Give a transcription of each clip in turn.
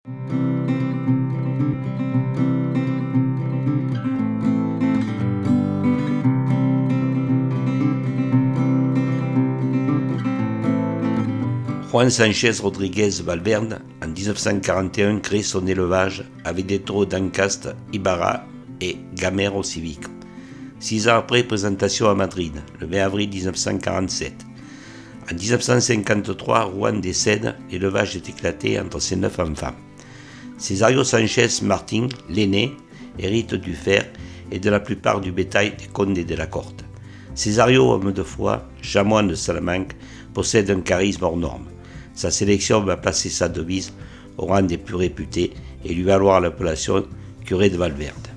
Juan Sánchez Rodríguez Valverde, en 1941, crée son élevage avec des taureaux d'Ancasta, Ibarra et Gamero Civic. 6 ans après, présentation à Madrid, le 20 avril 1947. En 1953, Juan décède, l'élevage est éclaté entre ses 9 enfants. Césario Sánchez Martín, l'aîné, hérite du fer et de la plupart du bétail des Condes de la Corte. Césario, homme de foi, chanoine de Salamanque, possède un charisme hors norme. Sa sélection va placer sa devise au rang des plus réputés et lui valoir l'appellation curé de Valverde.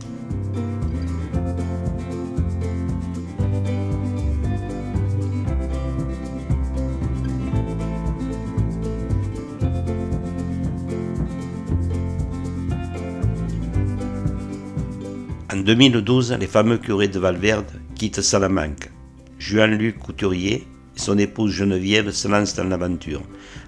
En 2012, les fameux curés de Valverde quittent Salamanque. Juan-Luc Couturier et son épouse Geneviève se lancent dans l'aventure,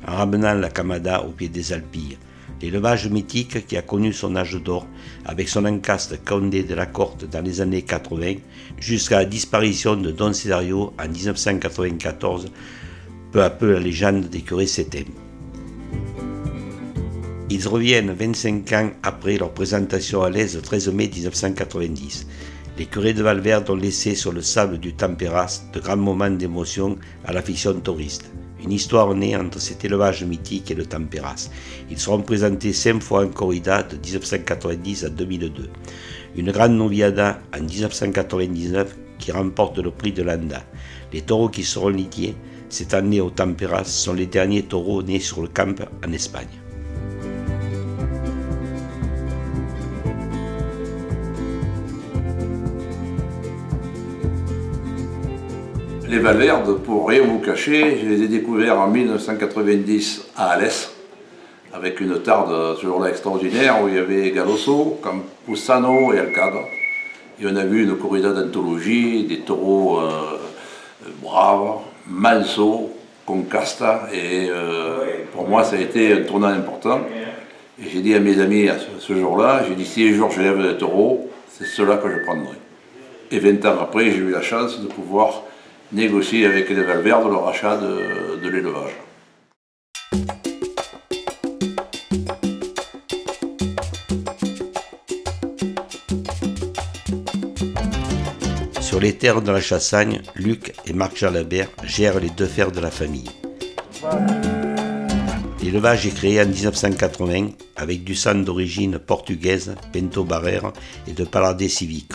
en ramenant la camada au pied des Alpilles, l'élevage mythique qui a connu son âge d'or avec son encaste Condé de la Corte dans les années 80 jusqu'à la disparition de Don Césario en 1994. Peu à peu, la légende des curés s'éteint. Ils reviennent 25 ans après leur présentation à l'Aise le 13 mai 1990. Les curés de Valverde ont laissé sur le sable du Temperas de grands moments d'émotion à l'afición touriste. Une histoire née entre cet élevage mythique et le Temperas. Ils seront présentés 5 fois en corrida de 1990 à 2002. Une grande noviada en 1999 qui remporte le prix de l'Anda. Les taureaux qui seront lidiés cette année au Temperas sont les derniers taureaux nés sur le camp en Espagne. Les Valverde, pour rien vous cacher, je les ai découverts en 1990 à Alès, avec une tarde ce jour-là extraordinaire où il y avait Galoso, Campuzano et Alcada. Et on a vu une corrida d'anthologie, des taureaux braves, manso, concasta, et pour moi ça a été un tournant important. Et j'ai dit à mes amis ce jour-là, j'ai dit si un jour je lève des taureaux, c'est ceux-là que je prendrai. Et 20 ans après, j'ai eu la chance de pouvoir négocier avec les Valverde le rachat de l'élevage. Sur les terres de la Chassagne, Luc et Marc Jalabert gèrent les 2 fers de la famille. L'élevage est créé en 1980 avec du sang d'origine portugaise, Pinto Barrera et de Palardé Civic.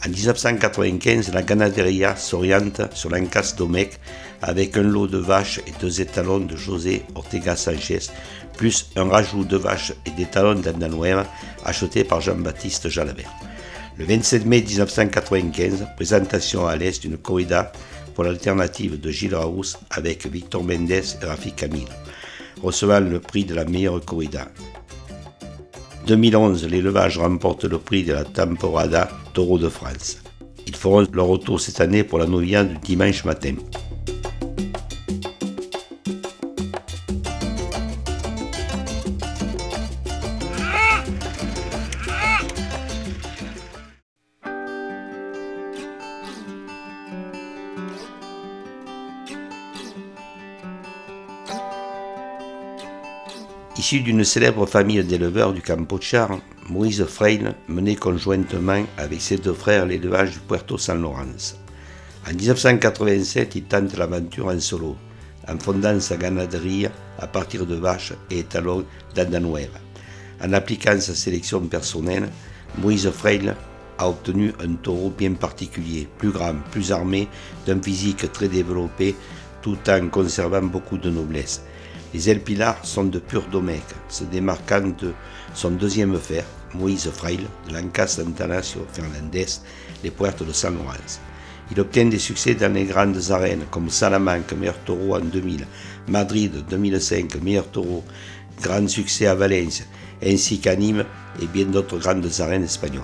En 1995, la ganaderia s'oriente sur l'Ancas Domecq avec un lot de vaches et 2 étalons de José Ortega Sanchez, plus un rajout de vaches et d'étalons d'Andanueva achetés par Jean-Baptiste Jalabert. Le 27 mai 1995, présentation à l'Est d'une corrida pour l'alternative de Gilles Raus avec Victor Mendes et Rafi Camille, recevant le prix de la meilleure corrida. 2011, l'élevage remporte le prix de la Temporada Taureau de France. Ils feront leur retour cette année pour la novia du dimanche matin. Issu d'une célèbre famille d'éleveurs du Campochar, Moïse Freil menait conjointement avec ses 2 frères l'élevage du Puerto San Lorenzo. En 1987, il tente l'aventure en solo, en fondant sa ganaderie à partir de vaches et étalons d'Andanueva. En appliquant sa sélection personnelle, Moïse Freil a obtenu un taureau bien particulier, plus grand, plus armé, d'un physique très développé, tout en conservant beaucoup de noblesse. Les ailes pilars sont de pur Domecq, se démarquant de son 2e fer, Moïse Freil, de l'Ancas Antanasio Fernandez, les Puertos de San Lorenzo. Il obtient des succès dans les grandes arènes comme Salamanque, meilleur taureau en 2000, Madrid 2005, meilleur taureau, grand succès à Valence, ainsi qu'à Nîmes et bien d'autres grandes arènes espagnoles.